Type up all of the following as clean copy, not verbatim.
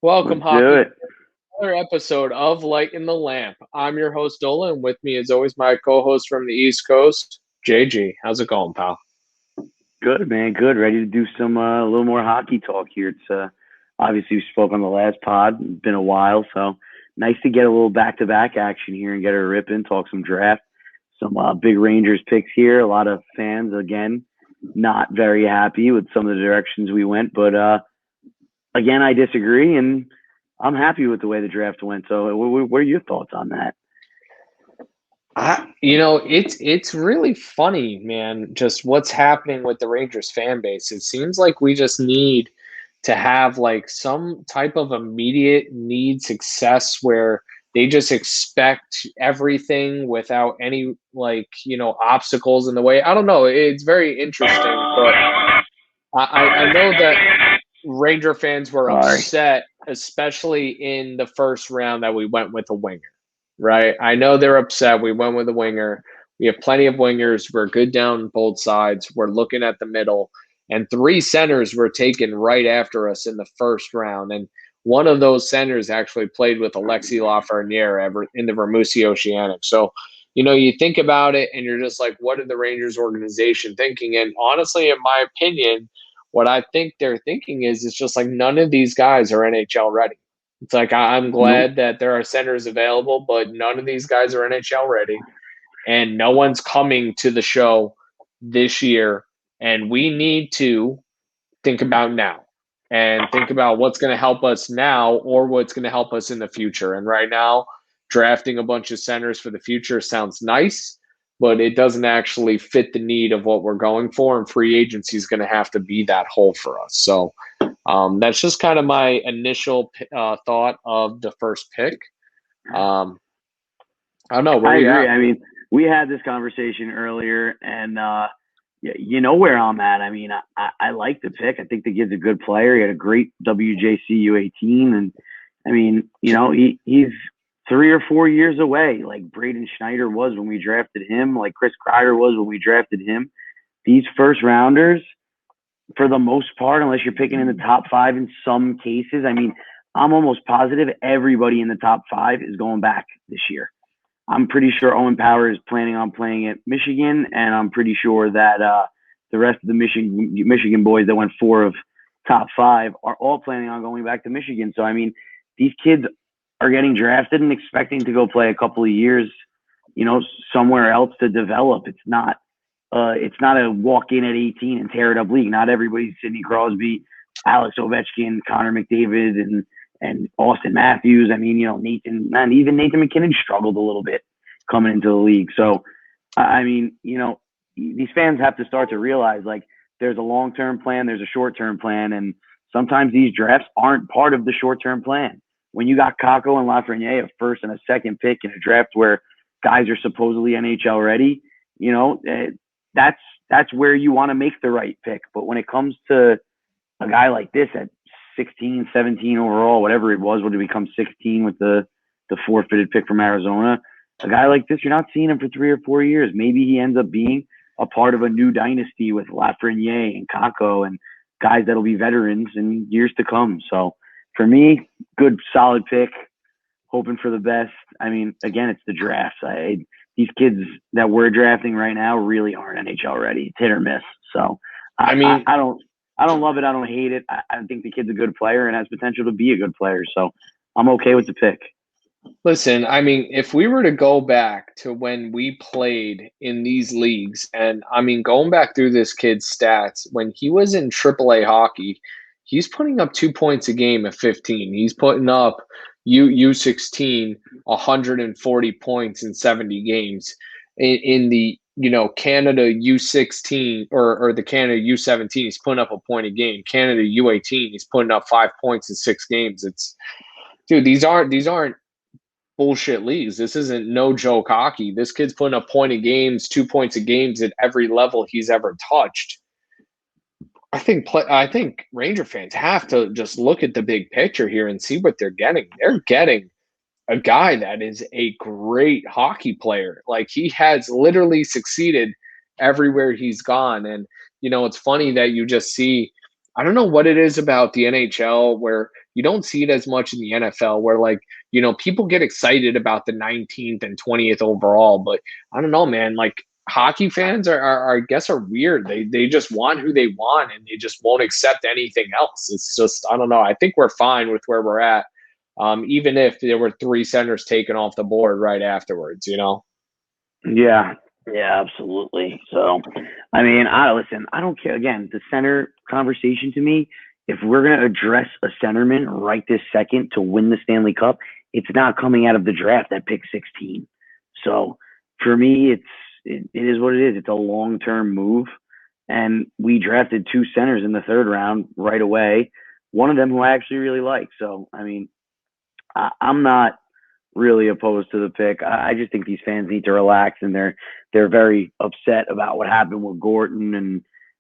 Welcome, Let's do hockey. it. Another episode of Light in the Lamp. I'm your host, Dola, and with me, as always, my co-host from the East Coast, JG. How's it going, pal? Good, man. Good. Ready to do some a little more hockey talk here. It's obviously we spoke on the last pod. It's been a while, so nice to get a little back-to-back action here and get a rip in, talk some draft, some big Rangers picks here. A lot of fans again not very happy with some of the directions we went, but again I disagree, and I'm happy with the way the draft went. So, what are your thoughts on that? It's really funny, man. Just what's happening with the Rangers fan base. It seems like we just need to have like some type of immediate need success where they just expect everything without any obstacles in the way. I don't know. It's very interesting, but I know that Ranger fans were Sorry. upset, especially in the first round that we went with a winger, right? I know they're upset. We went with a winger. We have plenty of wingers. We're good down both sides. We're looking at the middle. And three centers were taken right after us in the first round. And one of those centers actually played with Alexi Lafreniere ever in the Rimouski Oceanic. So, you think about it and you're just like, what are the Rangers organization thinking? And honestly, in my opinion, what I think they're thinking is it's just like none of these guys are NHL ready. It's like I'm Nope. glad that there are centers available, but none of these guys are NHL ready, and no one's coming to the show this year. And we need to think about now and think about what's going to help us now or what's going to help us in the future. And right now, drafting a bunch of centers for the future sounds nice, but it doesn't actually fit the need of what we're going for. And free agency is going to have to be that hole for us. So that's just kind of my initial thought of the first pick. Um, I don't know. Where I you agree. at? I mean, we had this conversation earlier, and you know where I'm at. I mean, I like the pick. I think the kid's a good player. He had a great WJC U18, and I mean, he's 3 or 4 years away, like Braden Schneider was when we drafted him, like Chris Kreider was when we drafted him. These first rounders, for the most part, unless you're picking in the top five in some cases, I mean, I'm almost positive everybody in the top five is going back this year. I'm pretty sure Owen Power is planning on playing at Michigan, and I'm pretty sure that the rest of the Michigan boys that went four of top five are all planning on going back to Michigan. So I mean, these kids are getting drafted and expecting to go play a couple of years, somewhere else to develop. It's not a walk in at 18 and tear it up league. Not everybody's Sidney Crosby, Alex Ovechkin, Connor McDavid, and Austin Matthews. I mean, Nathan, and even Nathan McKinnon struggled a little bit coming into the league. So, I mean, these fans have to start to realize like there's a long term plan, there's a short term plan, and sometimes these drafts aren't part of the short term plan. When you got Kako and Lafreniere, a first and a second pick in a draft where guys are supposedly NHL ready, you know, that's that's where you want to make the right pick. But when it comes to a guy like this at 16, 17 overall, whatever it was, would it become 16 with the forfeited pick from Arizona? A guy like this, you're not seeing him for 3 or 4 years. Maybe he ends up being a part of a new dynasty with Lafreniere and Kako and guys that'll be veterans in years to come. So for me, good solid pick. Hoping for the best. I mean, again, it's the drafts. These kids that we're drafting right now really aren't NHL ready. It's hit or miss. So I, I I, mean, I don't I don't love it. I don't hate it. I think the kid's a good player and has potential to be a good player. So I'm okay with the pick. listen, I mean, if we were to go back to when we played in these leagues, and I mean, going back through this kid's stats, when he was in AAA hockey, he's putting up 2 points a game at 15. He's putting up U16 140 points in 70 games. In the Canada U16 or the Canada U17, he's putting up a point a game. Canada U18, he's putting up 5 points in 6 games. It's dude, these aren't bullshit leagues. This isn't no joke hockey. This kid's putting up point of games, 2 points of games at every level he's ever touched. I think Ranger fans have to just look at the big picture here and see what they're getting. They're getting a guy that is a great hockey player. Like he has literally succeeded everywhere he's gone. And it's funny that you just see I don't know what it is about the NHL where You don't see it as much in the NFL where like, people get excited about the 19th and 20th overall, but I don't know, man, like hockey fans I guess are weird. They just want who they want and they just won't accept anything else. It's just, I don't know. I think we're fine with where we're at. Even if there were three centers taken off the board right afterwards. Yeah, yeah, absolutely. So, I mean, I don't care. Again, the center conversation to me, if we're gonna address a centerman right this second to win the Stanley Cup, it's not coming out of the draft at pick 16. So, for me, it is what it is. It's a long term move, and we drafted two centers in the third round right away. One of them who I actually really like. So, I mean, I'm not really opposed to the pick. I just think these fans need to relax, and they're very upset about what happened with Gorton,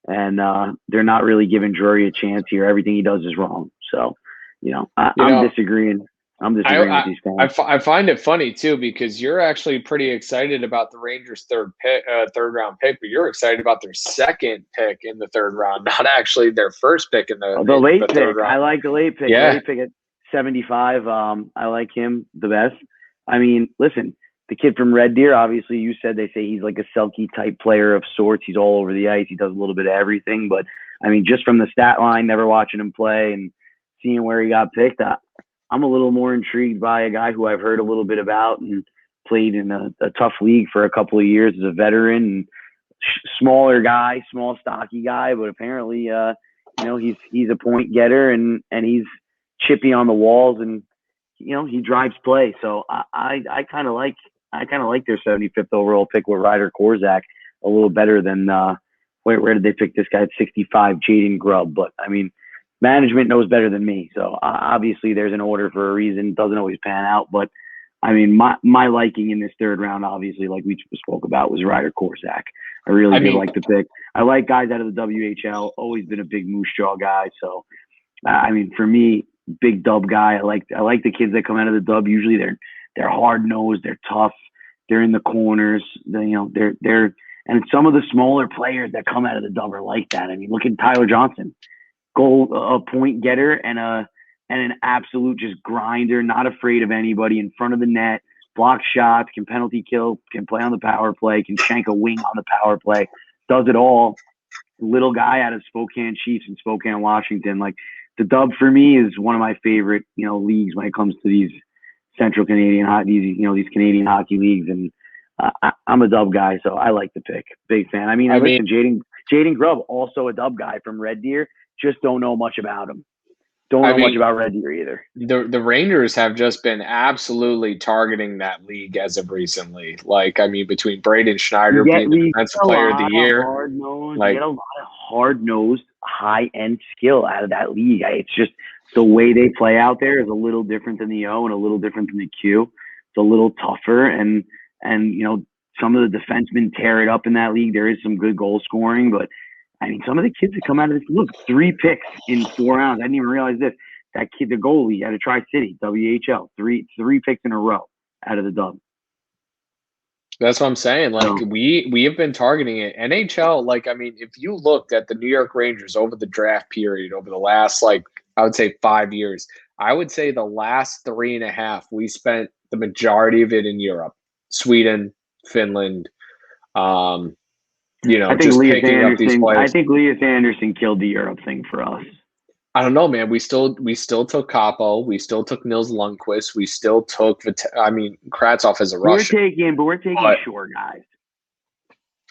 and they're not really giving Drury a chance here. Everything he does is wrong. So, You I'm know, disagreeing. I'm I disagreeing with I these fans. I find it funny too because you're actually pretty excited about the Rangers' third round pick, but you're excited about their second pick in the third round, not actually their first pick in the The in late the third pick, I round. like the late pick. The Yeah, late pick at 75. I like him the best. I mean, listen, the kid from Red Deer, obviously, you said they say he's like a Selkie type player of sorts. He's all over the ice. He does a little bit of everything. But I mean, just from the stat line, never watching him play and seeing where he got picked, I'm a little more intrigued by a guy who I've heard a little bit about and played in a tough league for a couple of years as a veteran and smaller guy, small stocky guy, but apparently, he's a point getter and he's chippy on the walls and he drives play. So I kind of like their 75th overall pick with Ryder Korzak a little better than where did they pick this guy at 65, Jaden Grubb? But I mean, management knows better than me. So obviously there's an order for a reason. Doesn't always pan out, but I mean, my liking in this third round, obviously, like we spoke about, was Ryder Korzak. I really I did mean, like the pick. I like guys out of the WHL. Always been a big Moose Jaw guy. So, I mean, for me, big Dub guy. I like the kids that come out of the Dub. Usually, they're hard nosed. They're tough. They're in the corners. They're and some of the smaller players that come out of the Dub are like that. I mean, look at Tyler Johnson, goal a point getter and an absolute just grinder, not afraid of anybody in front of the net, block shots, can penalty kill, can play on the power play, can shank a wing on the power play, does it all. Little guy out of Spokane Chiefs and Spokane, Washington. Like the Dub for me is one of my favorite, leagues when it comes to these Central Canadian hockey, these Canadian hockey leagues. And I'm a Dub guy, so I like the pick. Big fan. I mean, I mean, listen, Jaden Grubb, also a Dub guy from Red Deer. Just don't know much about him. Don't I know much mean, about Red Deer either. the Rangers have just been absolutely targeting that league as of recently. Like, I mean, between Braden Schneider being the We Defensive get a Player of the lot of Year, hard nosed. You get like, a lot of hard nosed, high end skill out of that league. It's just the way they play out there is a little different than the O and a little different than the Q. It's a little tougher, and some of the defensemen tear it up in that league. There is some good goal scoring, but I mean, some of the kids that come out of this, look, 3 picks in 4 rounds. I didn't even realize this. That kid, the goalie out of Tri-City, WHL, three picks in a row out of the Dub. that's what I'm saying. Like, So we have been targeting it. NHL, like, I mean, if you looked at the New York Rangers over the draft period over the last, like, I would say 5 years, I would say the last 3.5, we spent the majority of it in Europe, Sweden, Finland, um, I think just Elias picking up these Anderson. I players. think Elias Anderson killed the Europe thing for us. I don't know, man. We still took Capo. We still took Nils Lundqvist. We still took I mean, Kravtsov as a Russian. But we're taking But short guys.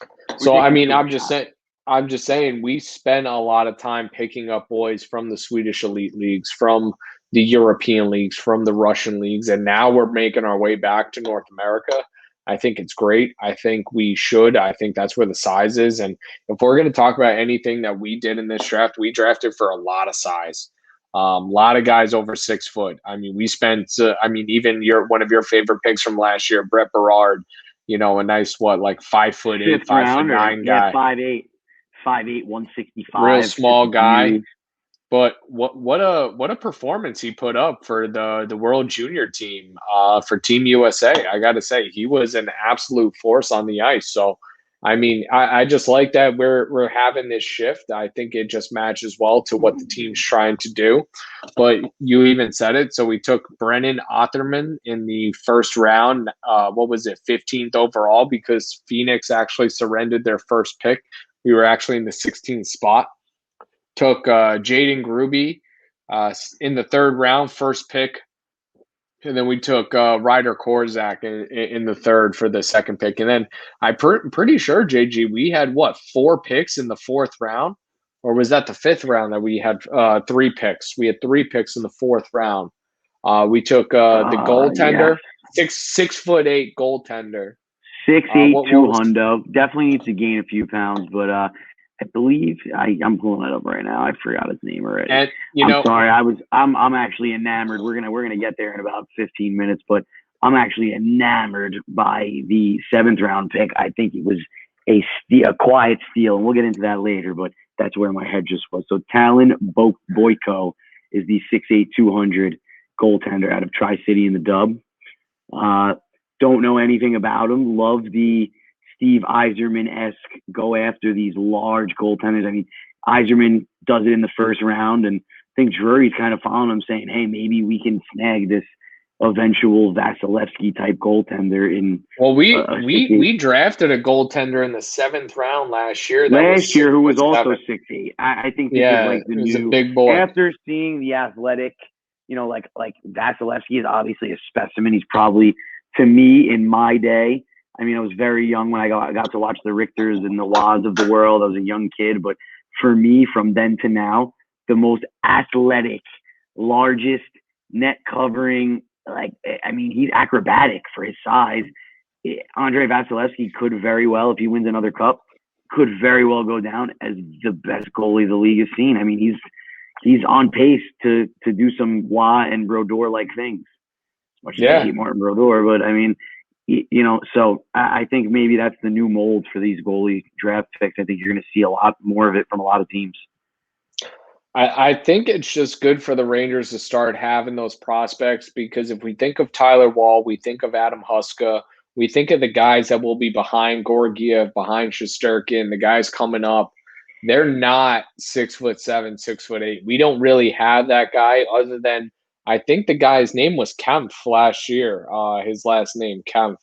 We're so I taking mean, short I'm just shots. saying. I'm just saying we spent a lot of time picking up boys from the Swedish elite leagues, from the European leagues, from the Russian leagues, and now we're making our way back to North America. I think it's great. I think we should. I think that's where the size is. And if we're going to talk about anything that we did in this draft, we drafted for a lot of size. A lot of guys over 6 foot. I mean, we spent. I mean, even one of your favorite picks from last year, Brett Berard. A nice like 5'8", Fifth 5'9" rounder, yeah, guy, 5'8", 165, real just small a guy. beauty. But what a performance he put up for the World Junior team for Team USA. I got to say he was an absolute force on the ice. So I mean, I just like that we're having this shift. I think it just matches well to what the team's trying to do. But you even said it. So we took Brennan Otherman in the first round. What was it, 15th overall? Because Phoenix actually surrendered their first pick. We were actually in the 16th spot. Took Jaden Gruby in the third round, first pick. And then we took Ryder Korzak in the third for the second pick. And then pretty sure, JG, we had what, 4 picks in the fourth round? Or was that the fifth round that we had 3 picks? We had 3 picks in the fourth round. We took the Yes. goaltender, 6'8" goaltender. 6'8", What two was hundo. Definitely needs to gain a few pounds, but I believe I'm pulling it up right now. I forgot his name already. and I'm sorry. I'm actually enamored. We're gonna get there in about 15 minutes, but I'm actually enamored by the 7th round pick. I think it was a quiet steal, and we'll get into that later. But that's where my head just was. So Talon Boyko is the 6'8", 200 goaltender out of Tri City in the Dub. Don't know anything about him. Love the Steve Yzerman-esque go after these large goaltenders. I mean, Yzerman does it in the first round, and I think Drury's kind of following him, saying, "Hey, maybe we can snag this eventual Vasilevsky type goaltender." well, we drafted a goaltender in the 7th round last year that was last year who was also 6'7". 6'8". I think this is Yeah, like the it was a new. big boy. After seeing the athletic, like Vasilevsky is obviously a specimen. He's probably, to me, in my day. I mean, I was very young when I got to watch the Richters and the Waz of the world. I was a young kid, but for me, from then to now, the most athletic, largest net covering. I mean, he's acrobatic for his size. Andre Vasilevsky could very well, if he wins another cup, could very well go down as the best goalie the league has seen. I mean, he's on pace to do some Wah and Brodeur like things. As much as I hate Martin Brodeur, but I mean, so I think maybe that's the new mold for these goalie draft picks. I think you're going to see a lot more of it from a lot of teams. I think it's just good for the Rangers to start having those prospects, because if we think of Tyler Wall, we think of Adam Huska, we think of the guys that will be behind Georgiev, behind Shesterkin, the guys coming up. They're not 6'7", 6'8". We don't really have that guy, other than I think the guy's name was Kempf last year. His last name, Kempf,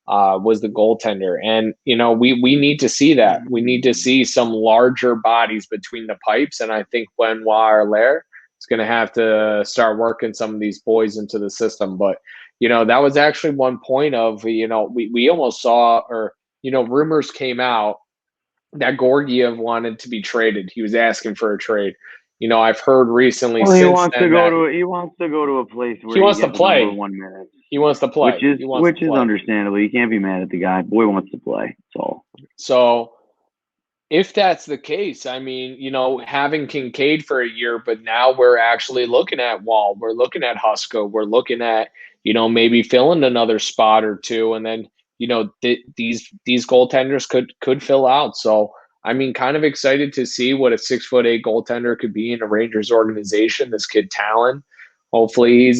was the goaltender. And, we need to see that. We need to see some larger bodies between the pipes. And I think Benoit Allaire is going to have to start working some of these boys into the system. But, that was actually one point of, we almost saw, or, rumors came out that Georgiev wanted to be traded. He was asking for a trade. I've heard recently Well, since he wants then to go that to he wants to go to a place where he wants to gets number play. 1 minute. He wants to play. Which is understandable. You can't be mad at the guy. Boy wants to play. That's all. So if that's the case, I mean, having Kincaid for a year, but now we're actually looking at Wall, we're looking at Husko, we're looking at, maybe filling another spot or two, and then, these goaltenders could fill out. So I mean, kind of excited to see what a 6'8" goaltender could be in a Rangers organization. This kid Talon, hopefully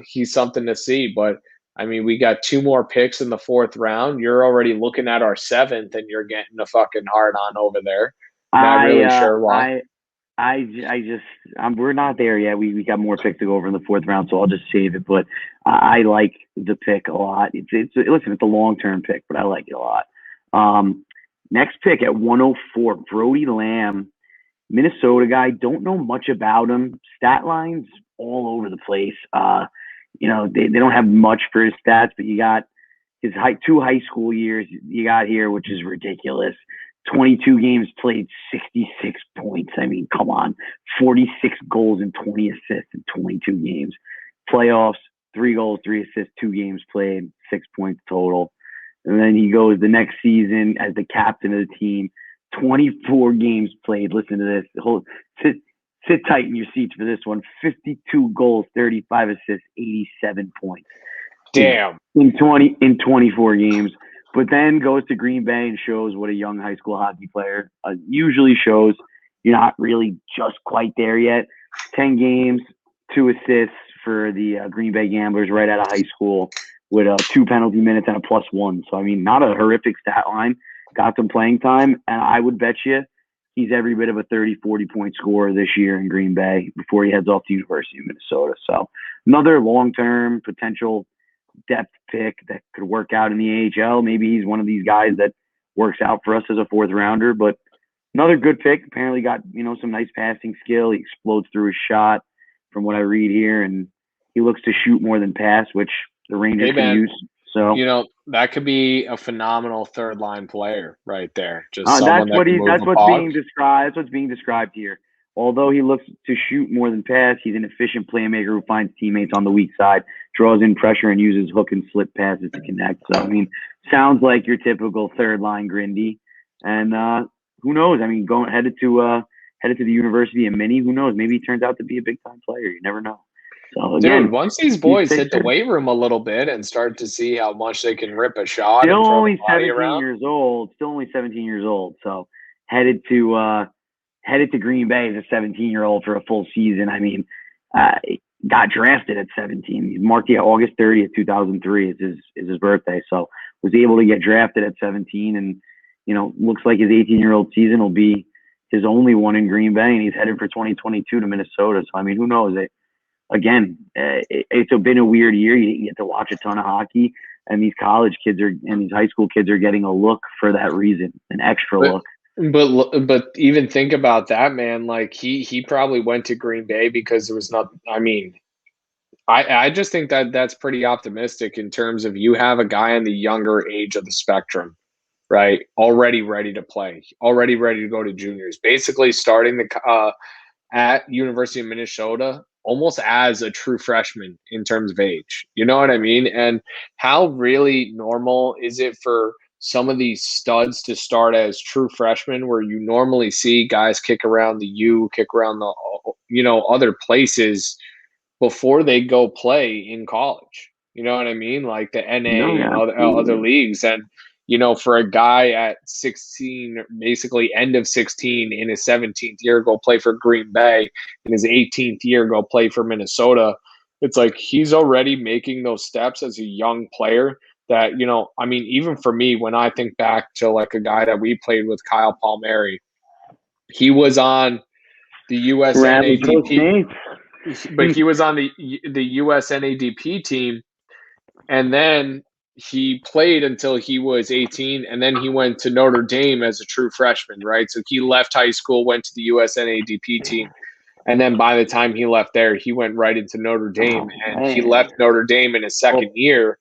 he's something to see. But I mean, we got 2 more picks in the 4th round. You're already looking at our 7th, and you're getting a fucking hard on over there. Not really sure why. We're not there yet. We got more picks to go over in the 4th round, so I'll just save it. But I like the pick a lot. It's a long-term pick, but I like it a lot. Next pick at 104, Brody Lamb, Minnesota guy. Don't know much about him. Stat lines all over the place. They don't have much for his stats, but you got his 2 high school years you got here, which is ridiculous. 22 games played, 66 points. I mean, come on. 46 goals and 20 assists in 22 games. Playoffs, 3 goals, 3 assists, 2 games played, 6 points total. And then he goes the next season as the captain of the team, 24 games played. Listen to this. Sit tight in your seats for this one. 52 goals, 35 assists, 87 points. Damn. In 24 games. But then goes to Green Bay and shows what a young high school hockey player usually shows. You're not really just quite there yet. 10 games, 2 assists for the Green Bay Gamblers right out of high school, with 2 penalty minutes and a +1. So, I mean, not a horrific stat line. got some playing time, and I would bet you he's every bit of a 30, 40-point scorer this year in Green Bay before he heads off to University of Minnesota. So another long-term potential depth pick that could work out in the AHL. Maybe he's one of these guys that works out for us as a fourth rounder, but another good pick. Apparently got, some nice passing skill. He explodes through his shot from what I read here, and he looks to shoot more than pass, which the Rangers can use. So that could be a phenomenal third line player right there. Just that's someone that can move that's the what's puck. being described. That's what's being described here. Although he looks to shoot more than pass, he's an efficient playmaker who finds teammates on the weak side, draws in pressure, and uses hook and slip passes to connect. So sounds like your typical third line Grindy. And who knows? Headed to the University of Mini. Who knows? Maybe he turns out to be a big time player. You never know. So again, dude, once these boys hit the weight room a little bit and start to see how much they can rip a shot, still and only 17 years old. Still only 17 years old. So headed to Green Bay as a 17-year-old for a full season. Got drafted at 17. He marked August 30th, 2003 is his birthday. So was able to get drafted at 17, and looks like his 18-year-old season will be his only one in Green Bay, and he's headed for 2022 to Minnesota. So who knows? It's been a weird year. You get to watch a ton of hockey, and these college kids and these high school kids are getting a look for that reason, an extra look. But even think about that, man. Like he probably went to Green Bay because there was not. I just think that that's pretty optimistic in terms of you have a guy on the younger age of the spectrum, right? Already ready to play, already ready to go to juniors, basically starting at University of Minnesota almost as a true freshman in terms of age. You know what I mean? And how really normal is it for some of these studs to start as true freshmen, where you normally see guys kick around kick around the, other places before they go play in college. You know what I mean? Like the NA and other leagues. And, for a guy at 16, basically end of 16 in his 17th year, go play for Green Bay, in his 18th year, go play for Minnesota. It's like he's already making those steps as a young player that, even for me, when I think back to like a guy that we played with, Kyle Palmieri, he was on the USNADP, but he was on the USNADP team, and then he played until he was 18, and then he went to Notre Dame as a true freshman, right? So he left high school, went to the USNADP team, and then by the time he left there, he went right into Notre Dame, and he left Notre Dame in his second year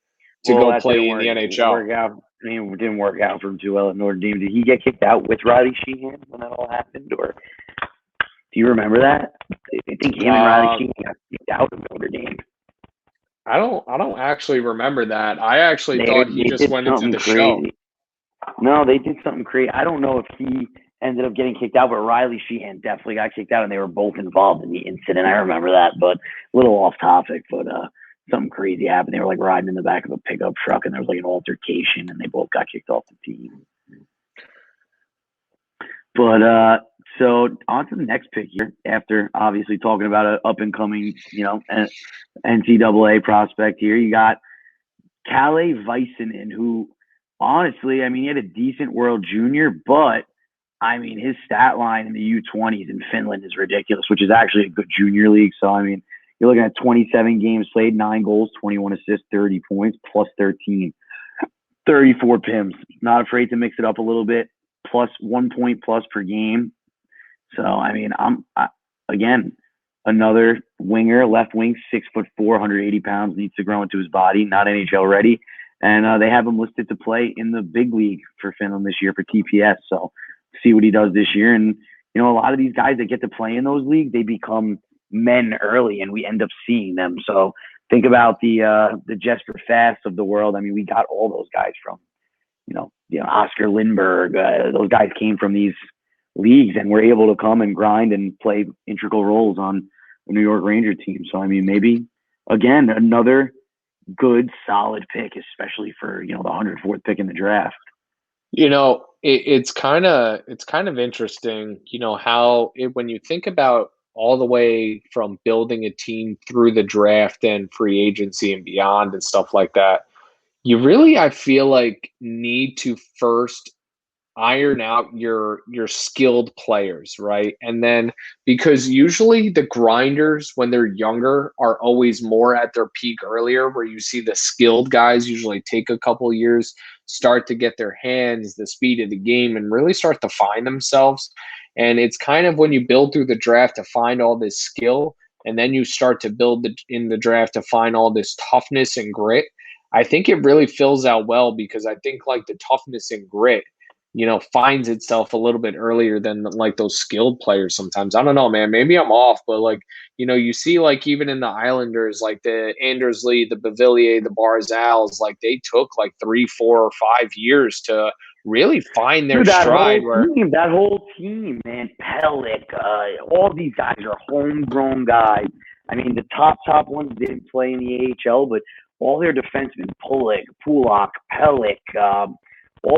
to go play in the NHL. It didn't work out for him too well at Notre Dame. Did he get kicked out with Riley Sheehan when that all happened, or do you remember that? I think him and Riley Sheehan got kicked out of Notre Dame. I don't actually remember that. I actually thought he just went into the show. No, they did something crazy. I don't know if he ended up getting kicked out, but Riley Sheehan definitely got kicked out, and they were both involved in the incident. I remember that, but a little off topic. But something crazy happened. They were like riding in the back of a pickup truck, and there was like an altercation, and they both got kicked off the team. But so on to the next pick here. After obviously talking about an up and coming, NCAA prospect here, you got Kalle Väisänen, who honestly, he had a decent World Junior, but his stat line in the U20s in Finland is ridiculous, which is actually a good junior league. So you're looking at 27 games played, 9 goals, 21 assists, 30 points, plus 13, 34 PIMs. Not afraid to mix it up a little bit. Plus 1 point plus per game. So, again, another winger, left wing, 6'4", 180 pounds, needs to grow into his body, not NHL ready. And they have him listed to play in the big league for Finland this year for TPS. So, see what he does this year. And, a lot of these guys that get to play in those leagues, they become men early, and we end up seeing them. So, think about the Jesper Fast of the world. We got all those guys from, Oscar Lindberg, those guys came from these leagues and were able to come and grind and play integral roles on the New York Ranger team. So, maybe, again, another good, solid pick, especially for, the 104th pick in the draft. It's kind of interesting, how when you think about all the way from building a team through the draft and free agency and beyond and stuff like that, you really, I feel like, need to first iron out your skilled players, right? And then because usually the grinders when they're younger are always more at their peak earlier, where you see the skilled guys usually take a couple years, start to get their hands, the speed of the game, and really start to find themselves. And it's kind of when you build through the draft to find all this skill, and then you start to build in the draft to find all this toughness and grit. I think it really fills out well because I think like the toughness and grit, finds itself a little bit earlier than like those skilled players sometimes. I don't know, man. Maybe I'm off, but like, you see like even in the Islanders, like the Anders Lee, the Bavillier, the Barzals, like they took like 3, 4, or 5 years to really find their Dude, stride where that whole team, man, Pellick, all these guys are homegrown guys. I mean, the top ones didn't play in the AHL, but all their defensemen, Pulak, Pellick,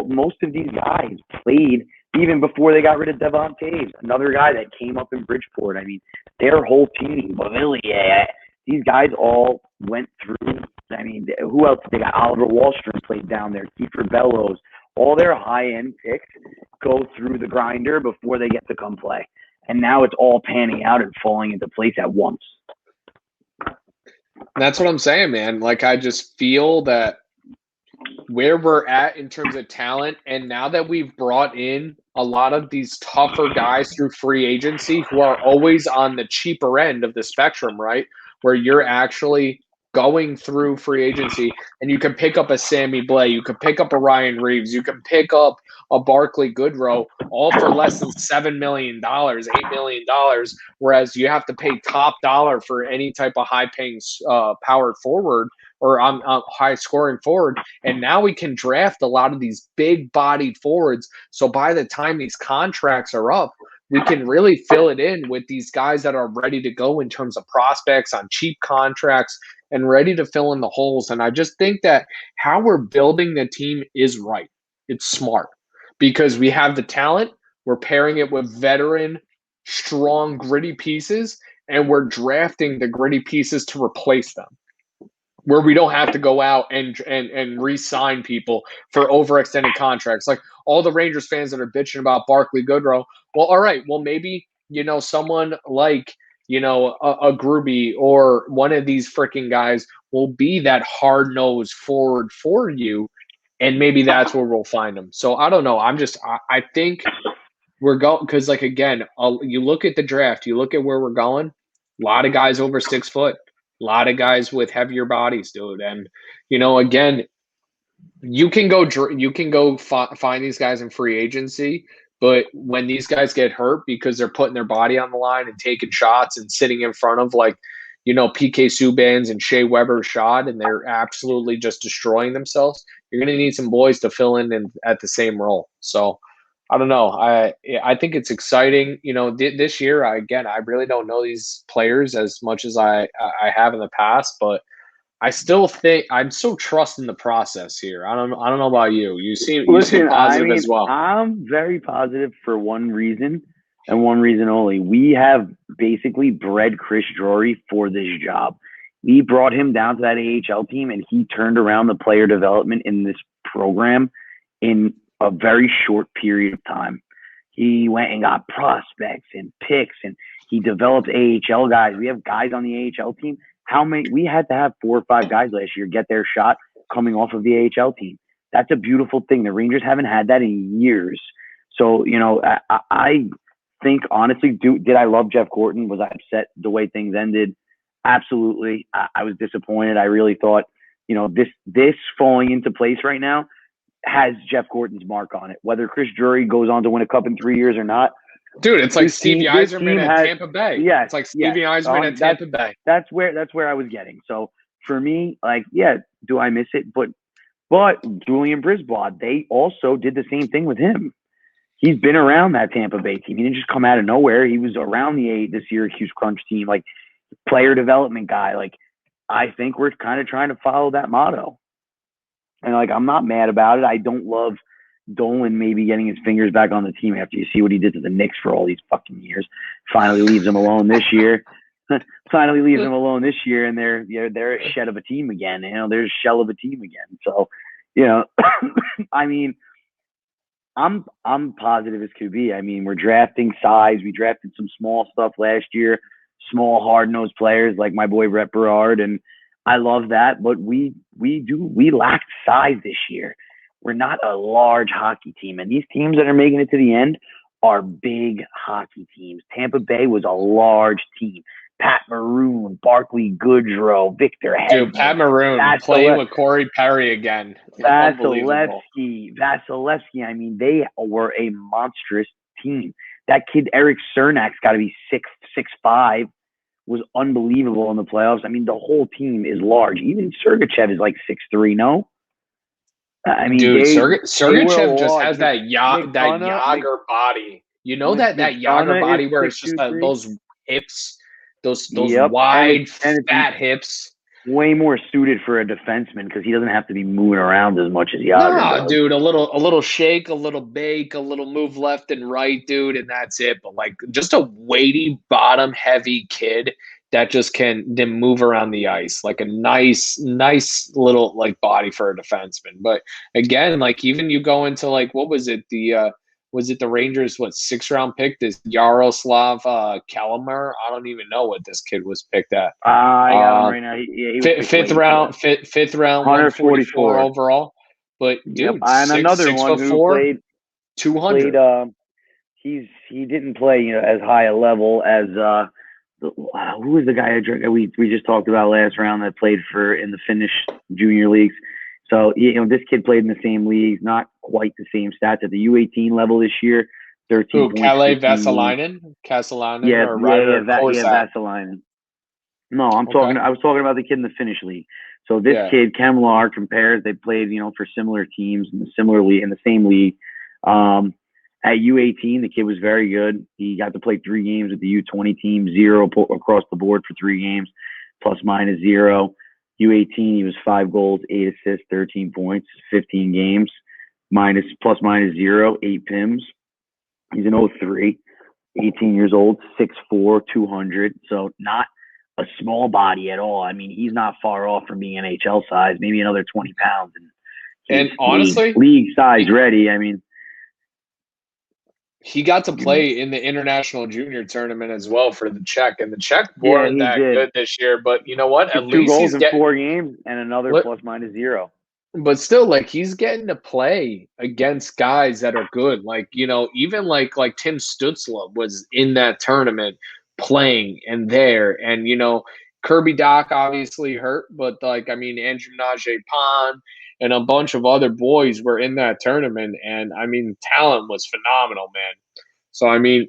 most of these guys played even before they got rid of Devon Taves, another guy that came up in Bridgeport. I mean, their whole team, Bavillier, these guys all went through. I mean, who else? They got Oliver Wahlstrom played down there, Kiefer Bellows. All their high-end picks go through the grinder before they get to come play. And now it's all panning out and falling into place at once. that's what I'm saying, man. Like, I just feel that where we're at in terms of talent, and now that we've brought in a lot of these tougher guys through free agency who are always on the cheaper end of the spectrum, right? Where you're actually going through free agency and you can pick up a Sammy Blais, you can pick up a Ryan Reeves, you can pick up a Barclay Goodrow, all for less than $7 million, $8 million, whereas you have to pay top dollar for any type of high-paying powered forward or high-scoring forward. And now we can draft a lot of these big-bodied forwards. So by the time these contracts are up, we can really fill it in with these guys that are ready to go in terms of prospects on cheap contracts and ready to fill in the holes. And I just think that how we're building the team is right. It's smart because we have the talent. We're pairing it with veteran, strong, gritty pieces, and we're drafting the gritty pieces to replace them, where we don't have to go out and re-sign people for overextended contracts. Like all the Rangers fans that are bitching about Barclay Goodrow. Well, all right. Well, maybe, someone like, a Gruby or one of these freaking guys will be that hard-nosed forward for you, and maybe that's where we'll find them. So I don't know. I think we're going because, like, again, you look at the draft, you look at where we're going, a lot of guys over 6 foot. A lot of guys with heavier bodies, dude. And, again, you can go find these guys in free agency, but when these guys get hurt because they're putting their body on the line and taking shots and sitting in front of like, PK Subban's and Shea Weber shot, and they're absolutely just destroying themselves, you're going to need some boys to fill in at the same role. So I don't know. I think it's exciting. This year, I really don't know these players as much as I have in the past, but I still think I'm so trusting the process here. I don't know about you. You seem positive as well. I'm very positive for one reason and one reason only. We have basically bred Chris Drury for this job. We brought him down to that AHL team, and he turned around the player development in this program in a very short period of time. He went and got prospects and picks, and he developed AHL guys. We have guys on the AHL team. We had to have 4 or 5 guys last year get their shot coming off of the AHL team. That's a beautiful thing. The Rangers haven't had that in years. So, I think honestly, did I love Jeff Gorton? Was I upset the way things ended? Absolutely. I was disappointed. I really thought, this falling into place right now has Jeff Gorton's mark on it. Whether Chris Drury goes on to win a cup in 3 years or not. Dude, it's like Stevie Yzerman at Tampa Bay. Yeah, it's like Stevie Yzerman at Tampa Bay. That's where I was getting. So for me, do I miss it? But Julian Brisbois, they also did the same thing with him. He's been around that Tampa Bay team. He didn't just come out of nowhere. He was around the Syracuse Crunch team, like player development guy. Like I think we're kind of trying to follow that motto. And I'm not mad about it. I don't love Dolan maybe getting his fingers back on the team after you see what he did to the Knicks for all these fucking years. Finally leaves him alone this year. And they're a shed of a team again. They're a shell of a team again. So, I mean, I'm positive as could be. I mean, we're drafting size. We drafted some small stuff last year, small hard nosed players like my boy Brett Berard, and I love that. But we lacked size this year. We're not a large hockey team, and these teams that are making it to the end are big hockey teams. Tampa Bay was a large team. Pat Maroon, Barkley Goodrow, Victor Dude, Pat Hedman, Maroon playing with Corey Perry again. Unbelievable. Vasilevsky. I mean, they were a monstrous team. That kid Eric Cernak's got to be 6'5", was unbelievable in the playoffs. I mean, the whole team is large. Even Sergachev is like 6'3". No, I mean Dude, they were Sergachev just large. has that Yager body. You know that Yager McDonough is body where six it's just two three. those hips, those Yep, wide and it's fat hips. way more suited for a defenseman because he doesn't have to be moving around as much as Yager No, does. dude, a little shake, a little bake, a little move left and right, dude, and that's it. But like just a weighty, bottom heavy kid that just can then move around the ice, like a nice little like body for a defenseman. But again, like even you go into like what was it the Rangers, what, 6th round pick, this Yaroslav Kalamar? I don't even know what this kid was picked at. I got him Uh, right now. He was picked fifth late. round, fifth round, 144 144. overall. But Yep, dude, and another six one foot who four, played. 200. He didn't play as high a level as who was the guy we just talked about last round that played for in the Finnish junior leagues. So this kid played in the same leagues, not quite the same stats at the U18 level this year. 13 Who, points. Kalle Vesalainen, Yeah, or Ryder Korczak? Vasalainen. No, Okay, I was talking about the kid in the Finnish league. So this yeah. kid, Kemlar, compares. They played, for similar teams in the same league. At U18, the kid was very good. He got to play 3 games with the U20 team, 0 across the board for 3 games, plus minus 0. U18, he was 5 goals, 8 assists, 13 points, 15 games, plus minus 0, 8 PIMs. He's an 03, 18 years old, 6'4", 200. So not a small body at all. I mean, he's not far off from being NHL size, maybe another 20 pounds. And And he's honestly, league size ready. I mean, he got to play in the international junior tournament as well for the Czech, and the Czech yeah, weren't he that did. good this year. But you know what? At Just 2 least goals he's in getting. 4 games and another plus minus 0. But still, like he's getting to play against guys that are good. Like, even like Tim Stutzla was in that tournament playing and there. And, Kirby Doc obviously hurt, but like, I mean, Andrew Najee Pond and a bunch of other boys were in that tournament. And I mean, talent was phenomenal, man. So, I mean,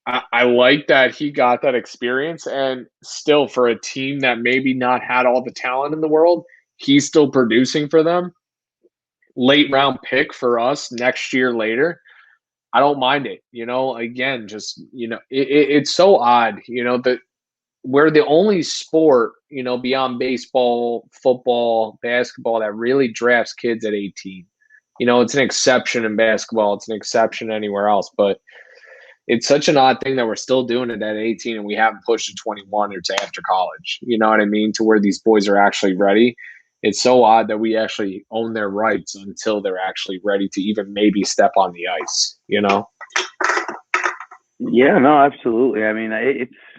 I like that he got that experience, and still for a team that maybe not had all the talent in the world, he's still producing for them. Late round pick for us next year later. I don't mind it. Again, just it's so odd. That we're the only sport, beyond baseball, football, basketball that really drafts kids at 18. It's an exception in basketball. It's an exception anywhere else, but it's such an odd thing that we're still doing it at 18 and we haven't pushed to 21 or to after college. You know what I mean? To where these boys are actually ready. It's so odd that we actually own their rights until they're actually ready to even maybe step on the ice. Yeah, no, absolutely. I mean,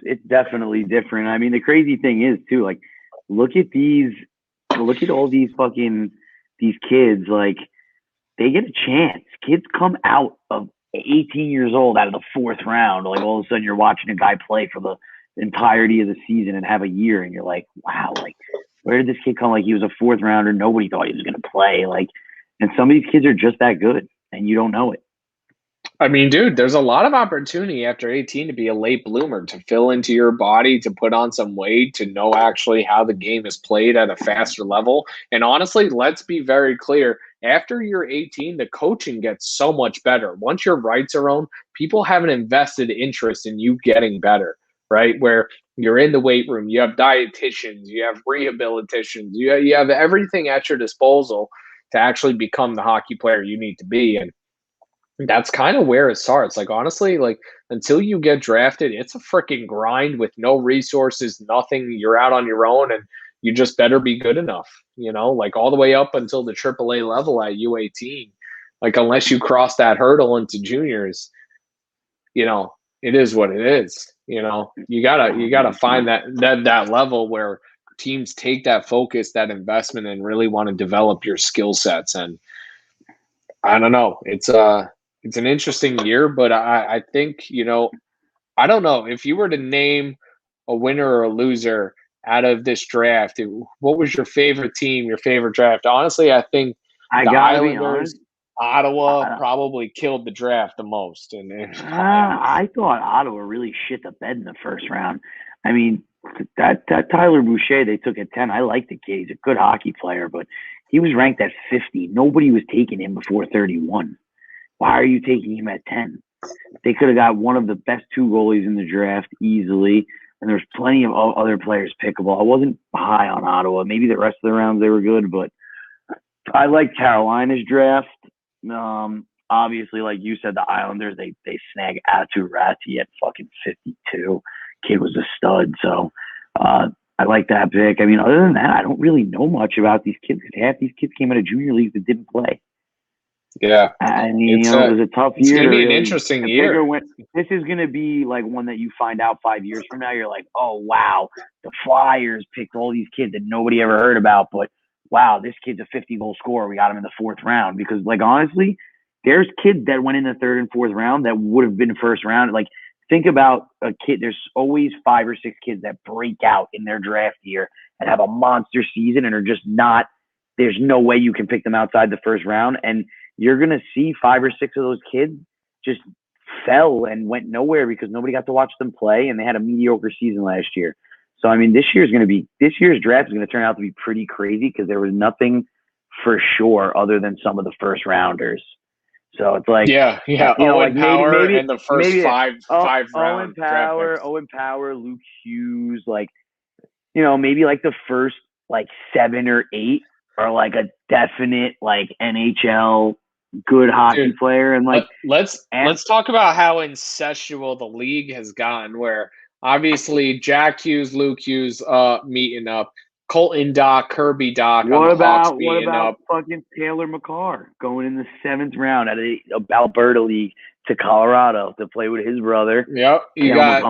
it's definitely different. I mean, the crazy thing is too, like, look at all these kids. Like, they get a chance. Kids come out of 18 years old out of the 4th round. Like, all of a sudden, you're watching a guy play for the entirety of the season and have a year, and you're like, wow, like, where did this kid come? Like, he was a 4th rounder. Nobody thought he was going to play. Like, and some of these kids are just that good, and you don't know it. I mean, dude, there's a lot of opportunity after 18 to be a late bloomer, to fill into your body, to put on some weight, to know actually how the game is played at a faster level. And honestly, let's be very clear. After you're 18, the coaching gets so much better. Once your rights are owned, people have an invested interest in you getting better, right? Where you're in the weight room, you have dietitians, you have rehabiliticians, you have everything at your disposal to actually become the hockey player you need to be. And that's kind of where it starts. Like, honestly, like until you get drafted, it's a freaking grind with no resources, nothing. You're out on your own, and you just better be good enough, like all the way up until the AAA level at U18. Like, unless you cross that hurdle into juniors, it is what it is. You gotta find that level where teams take that focus, that investment, and really want to develop your skill sets. And I don't know. It's an interesting year, but I think, I don't know if you were to name a winner or a loser out of this draft. What was your favorite team, your favorite draft? Honestly, I think I the gotta be honest. Islanders, Ottawa I, probably killed the draft the most. And I thought Ottawa really shit the bed in the first round. I mean, that Tyler Boucher they took at 10. I like the kid. He's a good hockey player, but he was ranked at 50. Nobody was taking him before 31. Why are you taking him at 10? They could have got one of the best two goalies in the draft easily, and there's plenty of other players pickable. I wasn't high on Ottawa. Maybe the rest of the rounds they were good, but I like Carolina's draft. Obviously, like you said, the Islanders they snag Atu Ratti at fucking 52. Kid was a stud, so I like that pick. I mean, other than that, I don't really know much about these kids because half these kids came out of junior leagues that didn't play. yeah, I mean, it was a tough it's year. going to be an really, interesting year. This is going to be like one that you find out 5 years from now. You're like, oh, wow, the Flyers picked all these kids that nobody ever heard about. But, wow, this kid's a 50-goal scorer. We got him in the fourth round. Because, like, honestly, there's kids that went in the third and fourth round that would have been first round. Like, think about a kid. There's always 5 or 6 kids that break out in their draft year and have a monster season and are just not – there's no way you can pick them outside the first round. And you're going to see 5 or 6 of those kids just fell and went nowhere because nobody got to watch them play, and they had a mediocre season last year. So, I mean, this year's draft is going to turn out to be pretty crazy because there was nothing for sure other than some of the first rounders. So it's like, yeah, Owen Power and the first five round Owen Power, Luke Hughes, like, maybe like the first like 7 or 8 are like a definite like NHL good hockey player. And like, let's talk about how incestual the league has gotten, where obviously Jack Hughes, Luke Hughes meeting up, Colton Dock, Kirby Dock on the Hawks meeting up. Fucking Taylor McCarr going in the 7th round out of the Alberta League to Colorado to play with his brother? Yep, you got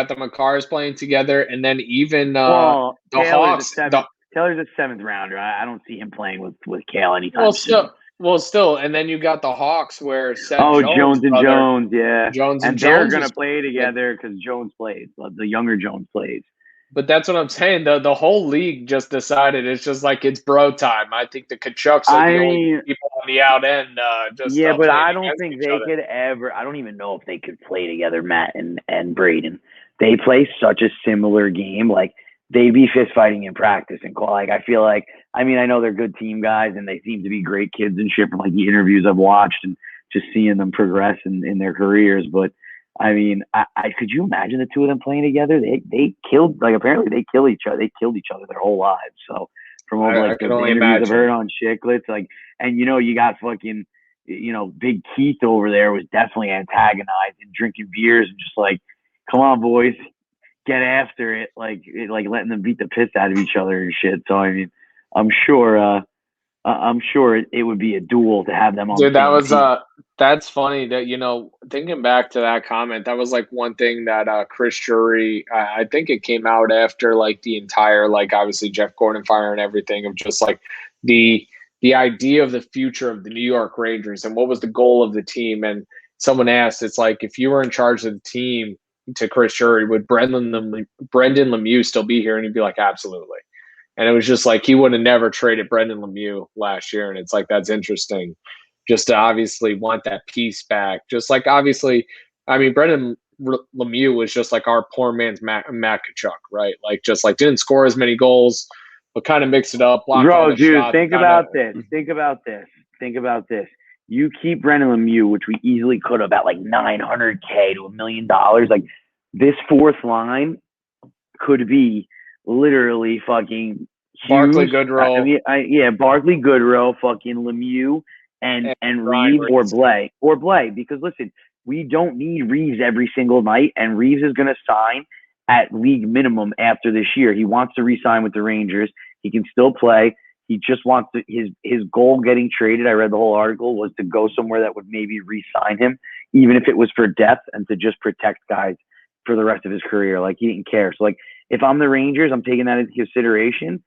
the McCarrs playing together, and then even the Hawks. Taylor's a 7th rounder. I don't see him playing with Cale anytime soon. Still, and then you got the Hawks where Jones and Jones, yeah. Jones and they're Jones going to play together because Jones plays. The younger Jones plays. But that's what I'm saying. The whole league just decided it's just like it's bro time. I think the Kachucks are the only people on the out end. But I don't think they could ever. I don't even know if they could play together, Matt and Braden. They play such a similar game. Like, they'd be fist fighting in practice and call. Like, I feel like, I mean, I know they're good team guys and they seem to be great kids and shit from like the interviews I've watched and just seeing them progress in their careers. But I mean, I could you imagine the two of them playing together? They killed, like, apparently they kill each other. They killed each other their whole lives. So from all like the interviews I've heard on Chicklets, like, and you got fucking, Big Keith over there was definitely antagonizing, drinking beers and just like, come on, boys, get after it, like letting them beat the piss out of each other and shit. So I mean, I'm sure it would be a duel to have them on. Dude, that's funny that thinking back to that comment, that was like one thing that Chris Drury, I think it came out after like the entire, like, obviously Jeff Gordon fire and everything, of just like the idea of the future of the New York Rangers and what was the goal of the team. And someone asked, it's like, if you were in charge of the team, to Chris Drury, would Brendan Lemieux still be here? And he'd be like, absolutely. And it was just like, he would have never traded Brendan Lemieux last year. And it's like, that's interesting, just to obviously want that piece back. Just like, obviously, I mean, Brendan Lemieux was just like our poor man's Matt Tkachuk, right? Like, just like didn't score as many goals, but kind of mixed it up. Bro, dude, think about this. You keep Brendan Lemieux, which we easily could have at like $900K to $1 million. Like, this fourth line could be literally fucking Barclay Goodrow. Barclay Goodrow, fucking Lemieux, and Reeves or Blay. Because listen, we don't need Reeves every single night, and Reeves is going to sign at league minimum after this year. He wants to re-sign with the Rangers. He can still play. He just wants to, his goal getting traded, I read the whole article, was to go somewhere that would maybe re-sign him, even if it was for depth and to just protect guys for the rest of his career. Like, he didn't care. So, like, if I'm the Rangers, I'm taking that into consideration.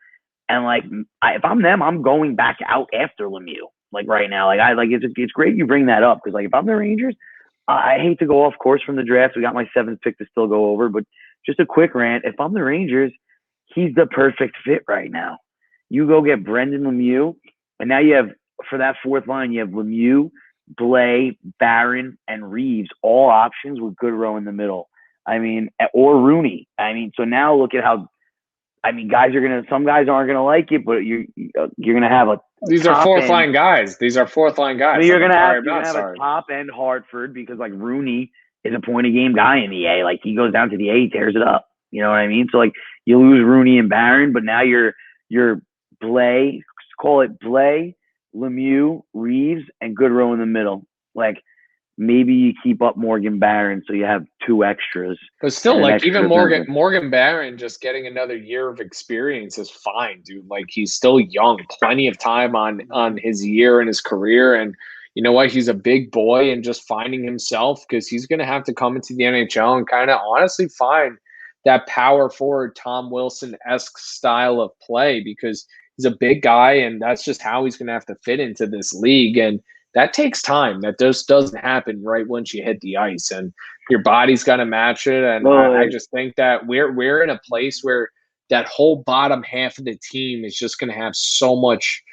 And, like, if I'm them, I'm going back out after Lemieux. Like, right now. Like, it's great you bring that up because, like, if I'm the Rangers, I hate to go off course from the draft. We got my 7th pick to still go over. But just a quick rant. If I'm the Rangers, he's the perfect fit right now. You go get Brendan Lemieux, and now you have, for that 4th line, you have Lemieux, Blais, Barron, and Reeves, all options with Goodrow in the middle. I mean, or Rooney. I mean, so now look at how, I mean, some guys aren't gonna like it, but you're gonna have a These are fourth line guys. These are fourth line guys. I mean, you're gonna have a top end Hartford because, like, Rooney is a point a game guy in the A. Like, he goes down to the A, he tears it up. You know what I mean? So, like, you lose Rooney and Barron, but now you're Blais, call it Blais, Lemieux, Reeves, and Goodrow in the middle. Like, maybe you keep up Morgan Barron so you have 2 extras. But still, like, even Morgan Barron just getting another year of experience is fine, dude. Like, he's still young, plenty of time on his year and his career. And you know what? He's a big boy and just finding himself because he's going to have to come into the NHL and kind of honestly find that power forward Tom Wilson-esque style of play because he's a big guy and that's just how he's going to have to fit into this league. And that takes time. That just doesn't happen right once you hit the ice, and your body's got to match it. And I just think that we're in a place where that whole bottom half of the team is just going to have so much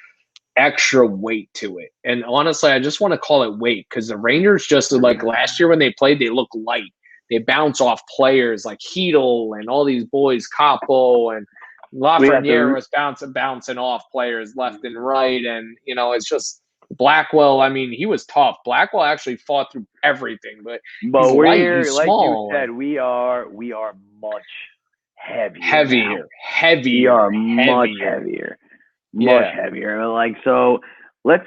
extra weight to it. And honestly, I just want to call it weight because the Rangers just, like, last year when they played, they look light. They bounce off players like Hedel and all these boys, Capo and Lafreniere was bouncing off players left and right. And, you know, it's just Blackwell. I mean, he was tough. Blackwell actually fought through everything, but he's light, he's small. Like you said, we are much heavier. Heavier. We are much heavier. Much heavier. Like, so let's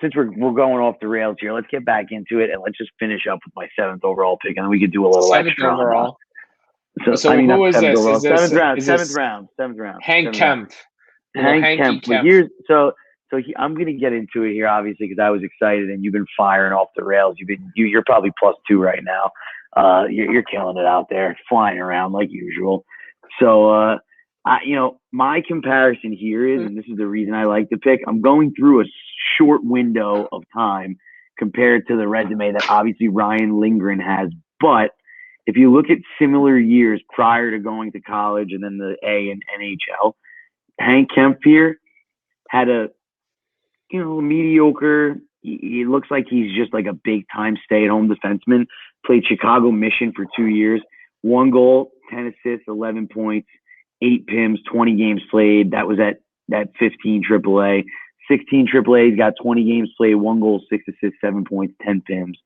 since we're going off the rails here, let's get back into it and let's just finish up with my 7th overall pick, and then we could do a little 7th extra overall. So I mean, who is this? Overall. Seventh round. Hank Kemp. Hank Kemp. So I'm gonna get into it here, obviously, because I was excited and you've been firing off the rails. You're probably +2 right now. You're killing it out there, flying around like usual. So my comparison here is, and this is the reason I like the pick, I'm going through a short window of time compared to the resume that obviously Ryan Lindgren has. But if you look at similar years prior to going to college and then the A and NHL, Hank Kemp here had a mediocre. He looks like he's just like a big time stay-at-home defenseman. Played Chicago Mission for 2 years, 1 goal, 10 assists, 11 points, 8 PIMs, 20 games played. That was at 15 AAA. 16 AAA, he's got 20 games played, 1 goal, 6 assists, 7 points, 10 PIMs.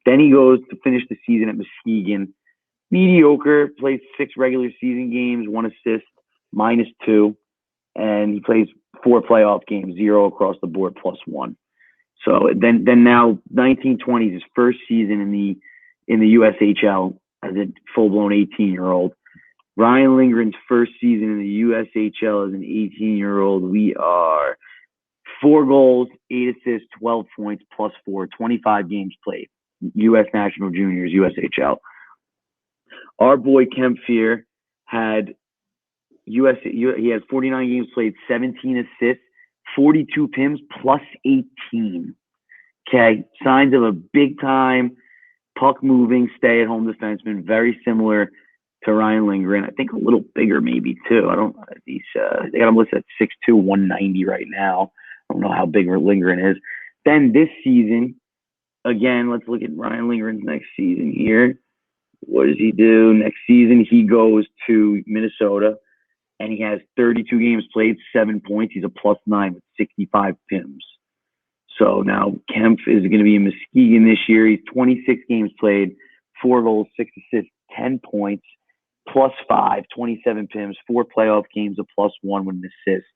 Then he goes to finish the season at Muskegon. Mediocre, plays 6 regular season games, 1 assist, -2. And he plays 4 playoff games, 0 across the board, +1. So then now 1920 is his first season in the USHL as a full-blown 18-year-old. Ryan Lindgren's first season in the USHL as an 18-year-old. We are 4 goals, 8 assists, 12 points, +4, 25 games played. U.S. National Juniors, USHL. Our boy Kemp here he had 49 games played, 17 assists, 42 PIMs, +18. Okay, signs of a big-time puck-moving, stay-at-home defenseman, very similar to Ryan Lindgren. I think a little bigger maybe too. They got him listed at 6'2", 190 right now. I don't know how big Lindgren is. Then this season, again, let's look at Ryan Lindgren's next season here. What does he do? Next season, he goes to Minnesota, and he has 32 games played, 7 points. He's a +9 with 65 PIMs. So now Kemp is going to be in Muskegon this year. He's 26 games played, 4 goals, 6 assists, 10 points, +5, 27 PIMs, 4 playoff games, a +1 with an assist.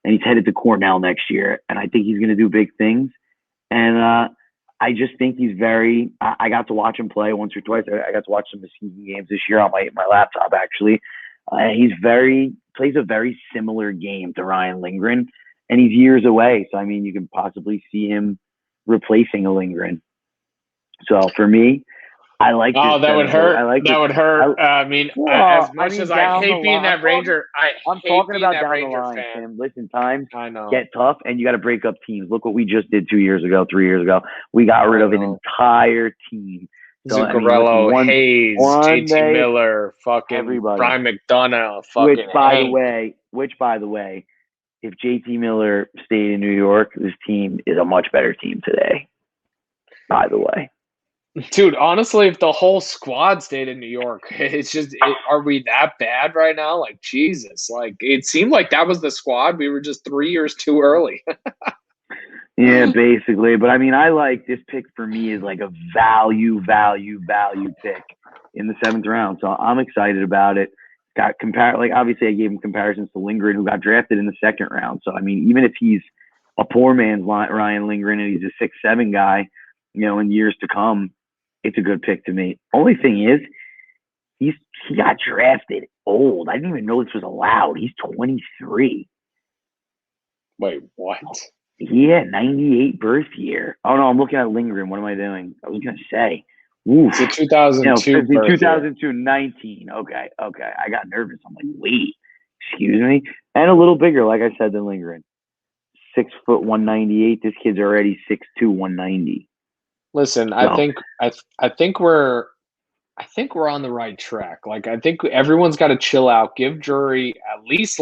And he's headed to Cornell next year. And I think he's going to do big things. And I just think he's I got to watch him play once or twice. I got to watch some Muskegon games this year on my laptop, actually. He's plays a very similar game to Ryan Lindgren. and he's years away. So, I mean, you can possibly see him replacing a Lindgren. So, for me, I like this. Oh, that would hurt. I like That this. would hurt. I mean, as Well, I much mean, as I down the hate being line, that Ranger, I I'm hate talking being about that down the Ranger line, fan. Tim. Listen, times I know. get tough, and you got to break up teams. Look what we just did 2 years ago, 3 years ago. We got rid of an entire team. So, I mean, listen, Zuccarello, Hayes, one JT day, Miller, fucking everybody. Brian McDonough, Which, fucking by the Hank. way, if JT Miller stayed in New York, this team is a much better team today. By the way. Dude, honestly, if the whole squad stayed in New York, it's just, are we that bad right now? Like, Jesus. Like, it seemed like that was the squad. We were just 3 years too early. Yeah, basically. But, I mean, I like this pick for me is like a value pick in the 7th round. So I'm excited about it. Obviously, I gave him comparisons to Lindgren, who got drafted in the 2nd round. So, I mean, even if he's a poor man's Ryan Lindgren and he's a 6'7" guy, in years to come, it's a good pick to me. Only thing is, he got drafted old. I didn't even know this was allowed. He's 23. Wait, what? Yeah, 98 birth year. Oh, no, I'm looking at Lindgren. What am I doing? I was going to say. Oof. It's a 2002 birth 2002, year. 19. Okay. I got nervous. I'm like, wait, excuse me? And a little bigger, like I said, than Lindgren. 6 foot 198. This kid's already 6'2", 190. Listen, I think we're on the right track. Like, I think everyone's got to chill out. Give Drury at least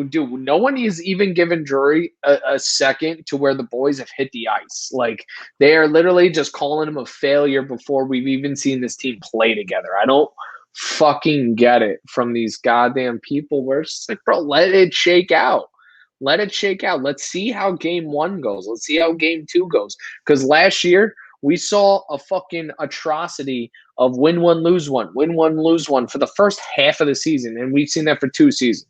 dude. No one is even giving Drury a second to where the boys have hit the ice. Like, they are literally just calling him a failure before we've even seen this team play together. I don't fucking get it from these goddamn people. We're just like, bro, let it shake out. Let it shake out. Let's see how game 1 goes. Let's see how game 2 goes. Because last year we saw a fucking atrocity of win one, lose one for the first half of the season. And we've seen that for 2 seasons.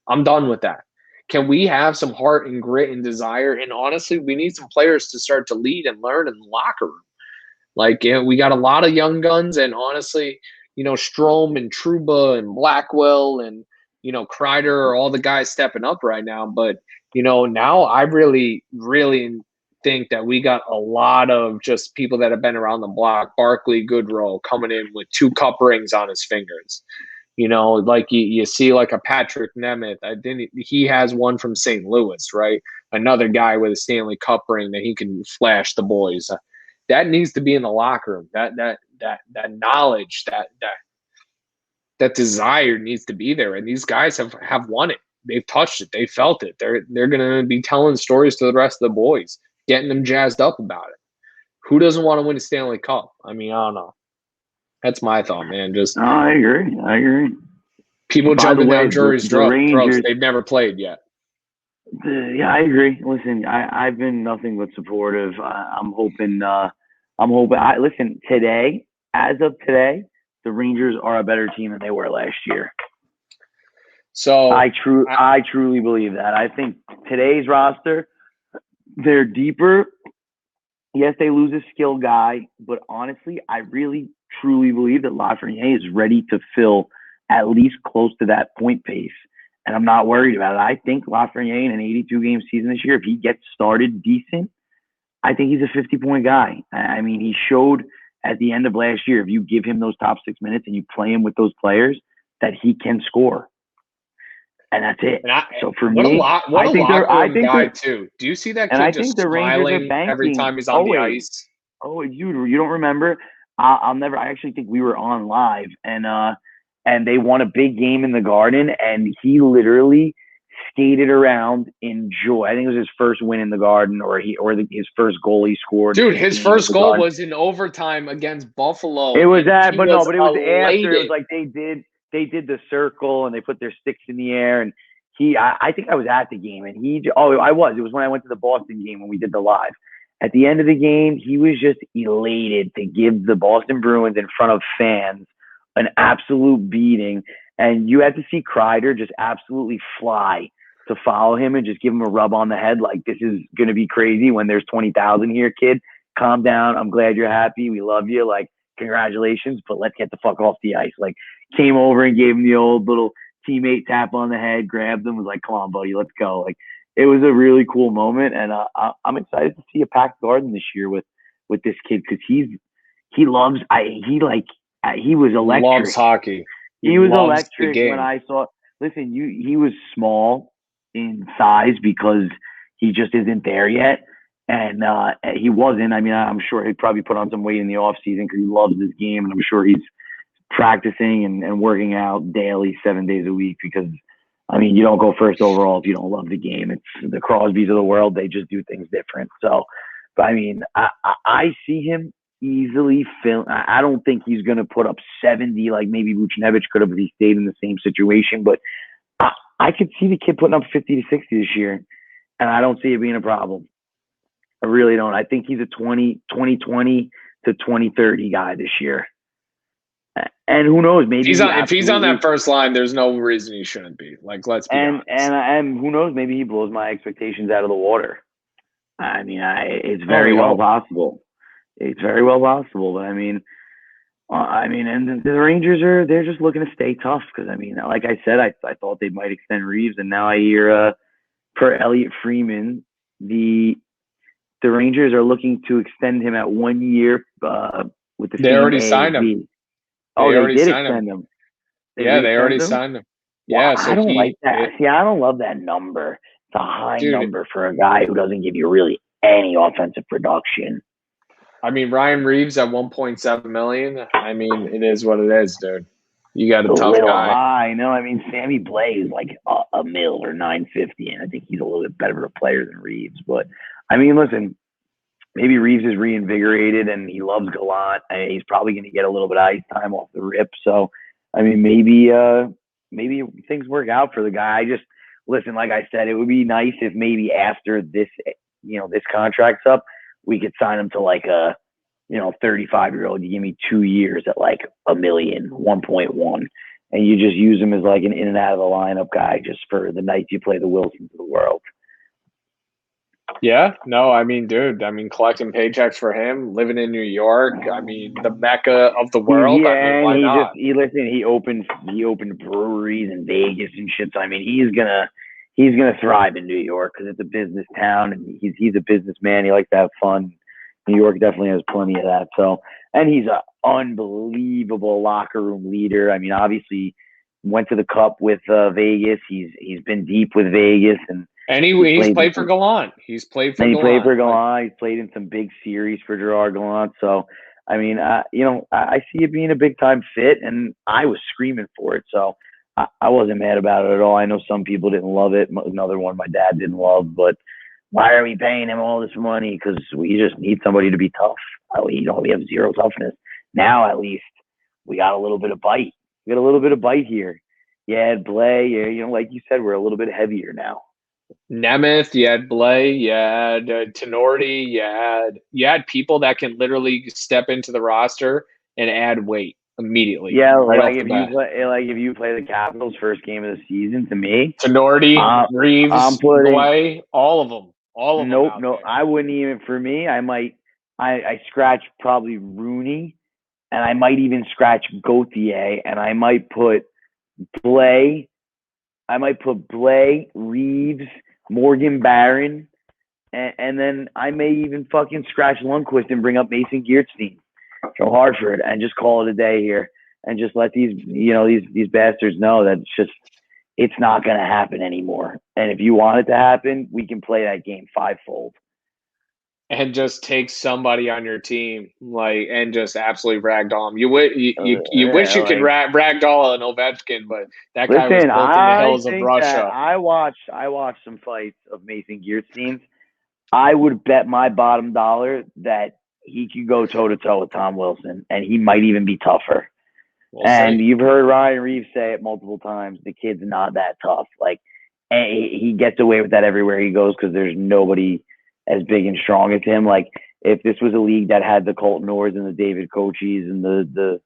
I'm done with that. Can we have some heart and grit and desire? And honestly, we need some players to start to lead and learn in the locker room. Like, we got a lot of young guns, and honestly, Strome and Trouba and Blackwell and, Kreider are all the guys stepping up right now. But, now I really, really think that we got a lot of just people that have been around the block. Barkley, Goodrow coming in with 2 cup rings on his fingers. Like you see like a Patrick Nemeth. He has one from St. Louis, right? Another guy with a Stanley Cup ring that he can flash the boys. That needs to be in the locker room. That knowledge, that desire needs to be there. And these guys have won it. They've touched it. They felt it. They're gonna be telling stories to the rest of the boys, getting them jazzed up about it. Who doesn't want to win a Stanley Cup? I mean, I don't know. That's my thought, man. Just I agree. People jumping down Drury's throats. Rangers, They've never played yet. Yeah, I agree. Listen, I've been nothing but supportive. I'm hoping. Listen, today, as of today, the Rangers are a better team than they were last year. So I truly believe that. I think today's roster, they're deeper. Yes, they lose a skill guy, but honestly, I really truly believe that Lafreniere is ready to fill at least close to that point pace. And I'm not worried about it. I think Lafreniere in an 82-game season this year, if he gets started decent, I think he's a 50-point guy. I mean, he showed at the end of last year, if you give him those top 6 minutes and you play him with those players, that he can score. And that's it. So for me, I think guy too. Do you see that kid just smiling every time he's on the ice? Oh, you don't remember? I'll never. I actually think we were on live, and they won a big game in the Garden, and he literally skated around in joy. I think it was his first win in the Garden, his first goal he scored. Dude, his first goal was in overtime against Buffalo. It was that, but it was after. It was like they did the circle and they put their sticks in the air, and I think I was at the game, and I was. It was when I went to the Boston game when we did the live. At the end of the game, he was just elated to give the Boston Bruins in front of fans an absolute beating. And you had to see Kreider just absolutely fly to follow him and just give him a rub on the head like, this is going to be crazy when there's 20,000 here, kid. Calm down. I'm glad you're happy. We love you. Like, congratulations, but let's get the fuck off the ice. Like, came over and gave him the old little teammate tap on the head, grabbed him, was like, come on, buddy, let's go. Like, it was a really cool moment, and I'm excited to see a packed Garden this year with this kid because he loves he was Loves electric. hockey. He He was loves the electric when game. I saw. Listen, he was small in size because he just isn't there yet, and he wasn't. I mean, I'm sure he'd probably put on some weight in the off season because he loves this game, and I'm sure he's practicing and working out daily, 7 days a week. Because I mean, you don't go first overall if you don't love the game. It's the Crosbys of the world; they just do things different. So, but I mean, I see him easily fill. I don't think he's going to put up 70 like maybe Vucinovic could have if he stayed in the same situation. But I could see the kid putting up 50 to 60 this year, and I don't see it being a problem. I really don't. I think he's a 2020 to 2030 guy this year. And who knows? Maybe He's he on, if he's on absolutely that first line, there's no reason he shouldn't be. Like, let's be honest. and who knows? Maybe he blows my expectations out of the water. I mean, it's Oh, very we well hope. possible. It's very well possible. But I mean, and the Rangers they're just looking to stay tough because I mean, like I said, I thought they might extend Reeves, and now I hear per Elliot Freeman, the Rangers are looking to extend him at 1 year with the They same already A signed as him. B. They Oh, they already did signed him. extend him. They Yeah, they already re-extended him. signed him. Well, Yeah, I so don't like that. See, I don't love that number. It's a high dude, number for a guy who doesn't give you really any offensive production. I mean, Ryan Reeves at 1.7 million. I mean, it is what it is, dude. You got a It's a tough little guy. high. No, I mean Sammy Blay is like a mil or 950, and I think he's a little bit better of a player than Reeves. But I mean, listen, maybe Reeves is reinvigorated and he loves Gallant. He's probably going to get a little bit of ice time off the rip. So, I mean, maybe things work out for the guy. I just listen, like I said, it would be nice if maybe after this, this contract's up, we could sign him to like a 35-year-old. You give me 2 years at like a million, 1.1, and you just use him as like an in and out of the lineup guy just for the nights you play the Wilsons of the world. Yeah, no, I mean, dude, collecting paychecks for him, living in New York, I mean, the mecca of the world. I mean, why not? He opened breweries in Vegas and shit. So I mean, he's gonna thrive in New York because it's a business town and he's a businessman. He likes to have fun. New York definitely has plenty of that. So, and he's an unbelievable locker room leader. I mean, obviously, went to the Cup with Vegas. He's been deep with Vegas and. He's played for Gallant. He's played for And he Gallant. played for Gallant. He's played in some big series for Gerard Gallant. So, I mean, I see it being a big time fit, and I was screaming for it. So, I wasn't mad about it at all. I know some people didn't love it. Another one my dad didn't love, but why are we paying him all this money? Because we just need somebody to be tough. We have zero toughness. Now, at least, we got a little bit of bite. We got a little bit of bite here. Yeah, Blay, like you said, we're a little bit heavier now. Nemeth, you had Blay, you had Tenorti, you had people that can literally step into the roster and add weight immediately. Yeah, right like off the bat. if you play the Capitals first game of the season, to me, Tenorti, Reeves, I'm putting Blay, all of them. nope, no. I wouldn't even. For me, I scratch probably Rooney, and I might even scratch Gauthier, and I might put Blay. Reeves, Morgan Barron, and then I may even fucking scratch Lundqvist and bring up Mason Geertstein from Hartford and just call it a day here and just let these bastards know that it's not going to happen anymore. And if you want it to happen, we can play that game fivefold. And just take somebody on your team, and just absolutely ragdoll him. You wish you could ragdoll an Ovechkin, but that guy was built in the hills of Russia. I watched some fights of Mason Geertstein. I would bet my bottom dollar that he could go toe to toe with Tom Wilson, and he might even be tougher. You've heard Ryan Reeves say it multiple times. The kid's not that tough. He gets away with that everywhere he goes because there's nobody as big and strong as him. Like, if this was a league that had the Colton Orrs and the David Kochis and the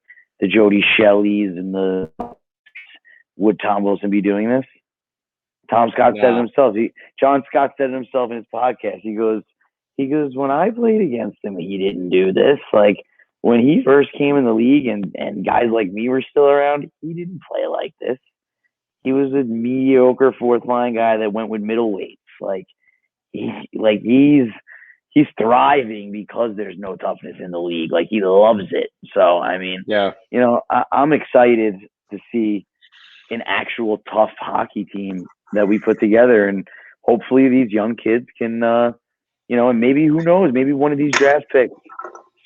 Jody Shelleys and would Tom Wilson be doing this? Tom Scott said it himself. John Scott said it himself in his podcast. He goes, when I played against him, he didn't do this. Like, when he first came in the league and guys like me were still around, he didn't play like this. He was a mediocre fourth line guy that went with middleweights. Like he's thriving because there's no toughness in the league. Like he loves it. So I mean, Yeah. I'm excited to see an actual tough hockey team that we put together, and hopefully these young kids can, and maybe who knows, maybe one of these draft picks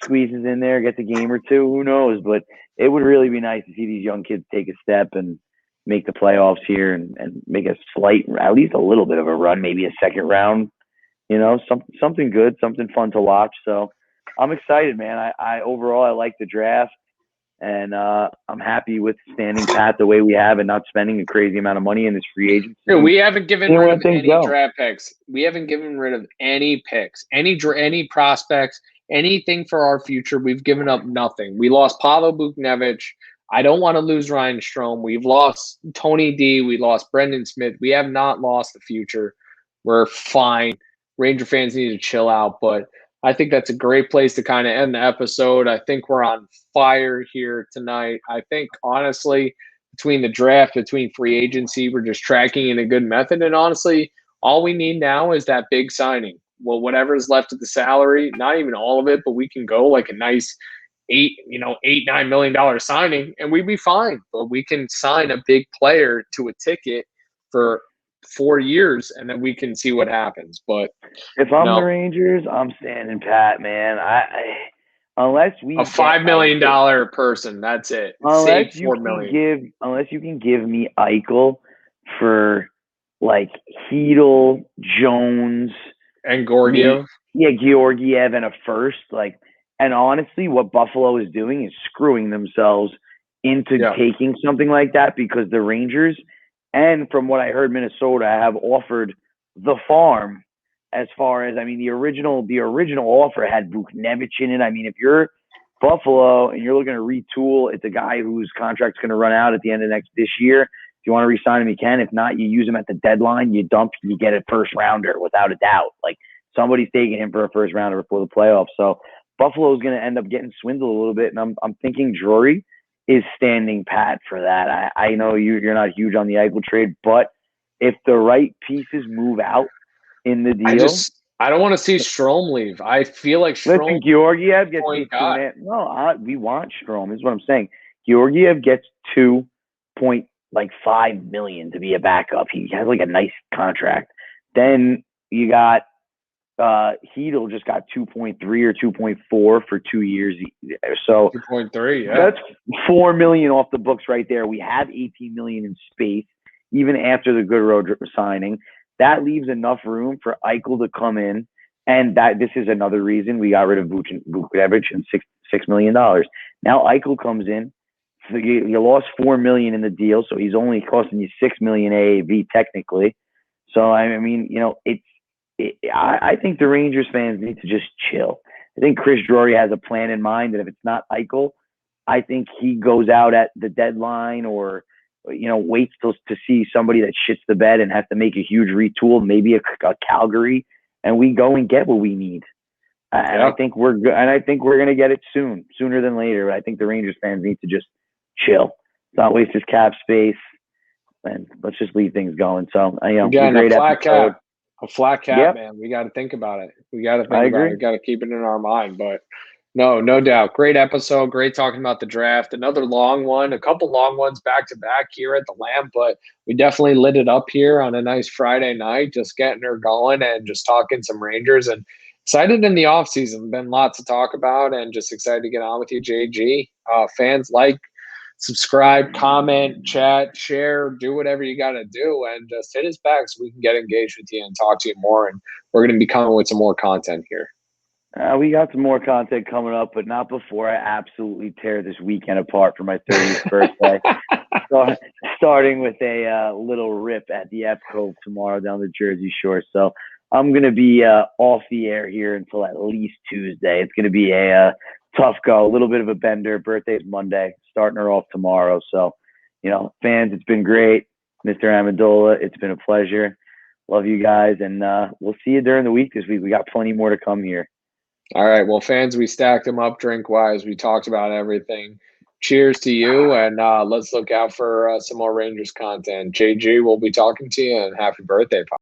squeezes in there, gets a game or two. Who knows? But it would really be nice to see these young kids take a step and make the playoffs here and make a slight, at least a little bit of a run, maybe a second round. Something good, something fun to watch. So I'm excited, man. I overall I like the draft. And I'm happy with standing pat the way we have and not spending a crazy amount of money in this free agency. We haven't given rid of any go. draft picks. We haven't given rid of any picks, any prospects, anything for our future. We've given up nothing. We lost Pavel Buchnevich. I don't want to lose Ryan Strome. We've lost Tony D. We lost Brendan Smith. We have not lost the future. We're fine. Ranger fans need to chill out, but I think that's a great place to kind of end the episode. I think we're on fire here tonight. I think, honestly, between the draft, between free agency, we're just tracking in a good method. And honestly, all we need now is that big signing. Well, whatever's left of the salary, not even all of it, but we can go like a nice $8-9 million signing and we'd be fine. But we can sign a big player to a ticket for 4 years and then we can see what happens. But if I'm the Rangers, I'm standing pat, man. Unless we a $5 million person, that's it. Unless you can give me Eichel for like Hedel, Jones, and Georgiev. Georgiev and a first. And honestly, what Buffalo is doing is screwing themselves into taking something like that because the Rangers, and from what I heard, Minnesota have offered the farm. As far as, the original offer had Buchnevich in it. If you're Buffalo and you're looking to retool, it's a guy whose contract's going to run out at the end of this year. If you want to re-sign him, you can. If not, you use him at the deadline. You get a first rounder without a doubt. Like somebody's taking him for a first rounder before the playoffs. So Buffalo is going to end up getting swindled a little bit, and I'm thinking Drury is standing pat for that. I know you're not huge on the Eichel trade, but if the right pieces move out in the deal, I don't want to see Strome leave. I feel like Strome. Listen, Georgiev gets No, we want Strome. Is what I'm saying. Georgiev gets $2.5 million to be a backup. He has like a nice contract. Then you got Hedel just got 2.3 or 2.4 for 2 years. So 2.3, yeah. That's $4 million off the books right there. We have $18 million in space, even after the Goodrow signing. That leaves enough room for Eichel to come in, and this is another reason we got rid of Buchnevich and $6 million. Now Eichel comes in. So you lost $4 million in the deal, so he's only costing you $6 million AAV technically. So I think the Rangers fans need to just chill. I think Chris Drury has a plan in mind, and if it's not Eichel, I think he goes out at the deadline or waits to see somebody that shits the bed and has to make a huge retool, maybe a Calgary, and we go and get what we need. And I think we're good. And I think we're going to get it sooner than later. But I think the Rangers fans need to just chill, not waste his cap space, and let's just leave things going. So, again, great episode. A flat cap, man. We got to think about it. We got to think about it. We got to keep it in our mind. But no doubt. Great episode. Great talking about the draft. Another long one. A couple long ones back to back here at the Lamp. But we definitely lit it up here on a nice Friday night, just getting her going and just talking some Rangers. And excited in the offseason. Been lots to talk about and just excited to get on with you, JG. Fans, subscribe, comment, chat, share, do whatever you got to do, and just hit us back so we can get engaged with you and talk to you more. And we're going to be coming with some more content here. We got some more content coming up, but not before I absolutely tear this weekend apart for my 30th birthday. Starting with a little rip at the F Cove tomorrow down the Jersey Shore. So I'm going to be off the air here until at least Tuesday. It's going to be a tough go, a little bit of a bender. Birthday's Monday, starting her off tomorrow. So, fans, it's been great. Mr. Amendola, it's been a pleasure. Love you guys, and we'll see you during the week this week. We got plenty more to come here. All right. Well, fans, we stacked them up drink-wise. We talked about everything. Cheers to you, and let's look out for some more Rangers content. JG, we'll be talking to you, and happy birthday, Pop.